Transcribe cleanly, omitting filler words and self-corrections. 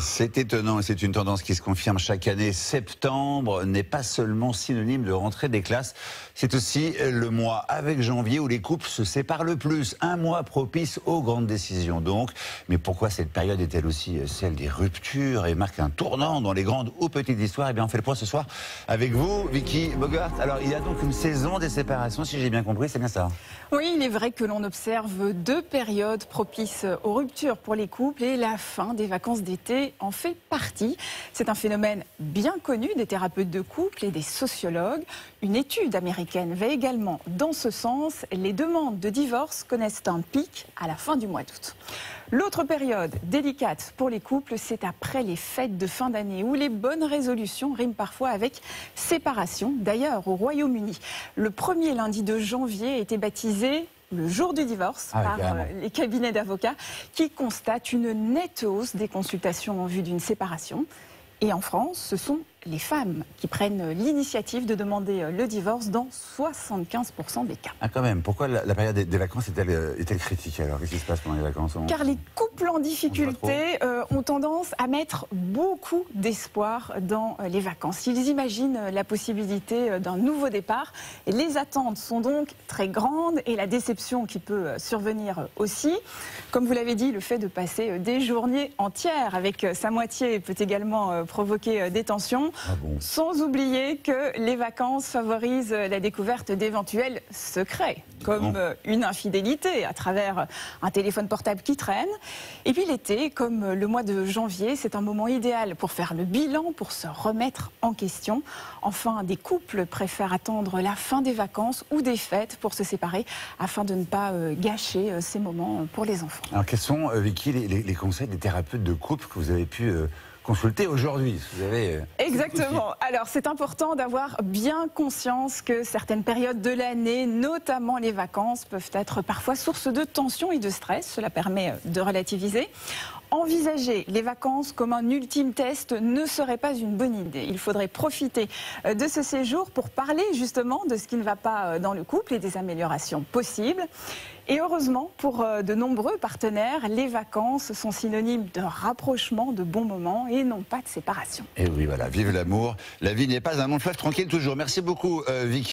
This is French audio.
C'est étonnant et c'est une tendance qui se confirme chaque année. Septembre n'est pas seulement synonyme de rentrée des classes, c'est aussi le mois avec janvier où les couples se séparent le plus. Un mois propice aux grandes décisions donc. Mais pourquoi cette période est-elle aussi celle des ruptures et marque un tournant dans les grandes ou petites histoires? Eh bien on fait le point ce soir avec vous, Vicky Bogart. Alors il y a donc une saison des séparations, si j'ai bien compris, c'est bien ça? Oui, il est vrai que l'on observe deux périodes propices aux ruptures pour les couples et la fin des vacances d'été en fait partie. C'est un phénomène bien connu des thérapeutes de couple et des sociologues. Une étude américaine va également dans ce sens. Les demandes de divorce connaissent un pic à la fin du mois d'août. L'autre période délicate pour les couples, c'est après les fêtes de fin d'année où les bonnes résolutions riment parfois avec séparation. D'ailleurs, au Royaume-Uni, le premier lundi de janvier a été baptisé le jour du divorce par les cabinets d'avocats qui constatent une nette hausse des consultations en vue d'une séparation. Et en France, ce sont les femmes qui prennent l'initiative de demander le divorce dans 75% des cas. Ah quand même, pourquoi la période des vacances est-elle critique alors? Qu'est-ce qui se passe pendant les vacances? Car les couples en difficulté ont tendance à mettre beaucoup d'espoir dans les vacances. Ils imaginent la possibilité d'un nouveau départ. Et les attentes sont donc très grandes et la déception qui peut survenir aussi. Comme vous l'avez dit, le fait de passer des journées entières avec sa moitié peut également provoquer des tensions. Ah bon. Sans oublier que les vacances favorisent la découverte d'éventuels secrets, comme une infidélité à travers un téléphone portable qui traîne. Et puis l'été, comme le mois de janvier, c'est un moment idéal pour faire le bilan, pour se remettre en question. Enfin, des couples préfèrent attendre la fin des vacances ou des fêtes pour se séparer, afin de ne pas gâcher ces moments pour les enfants. Alors quels sont, Vicky, les conseils des thérapeutes de couple que vous avez pu consulter aujourd'hui? Exactement. Alors c'est important d'avoir bien conscience que certaines périodes de l'année, notamment les vacances, peuvent être parfois source de tension et de stress. Cela permet de relativiser. Envisager les vacances comme un ultime test ne serait pas une bonne idée. Il faudrait profiter de ce séjour pour parler justement de ce qui ne va pas dans le couple et des améliorations possibles. Et heureusement, pour de nombreux partenaires, les vacances sont synonymes de rapprochement, de bons moments et non pas de séparation. Et oui, voilà, vive l'amour. La vie n'est pas un long fleuve tranquille toujours. Merci beaucoup, Vicky.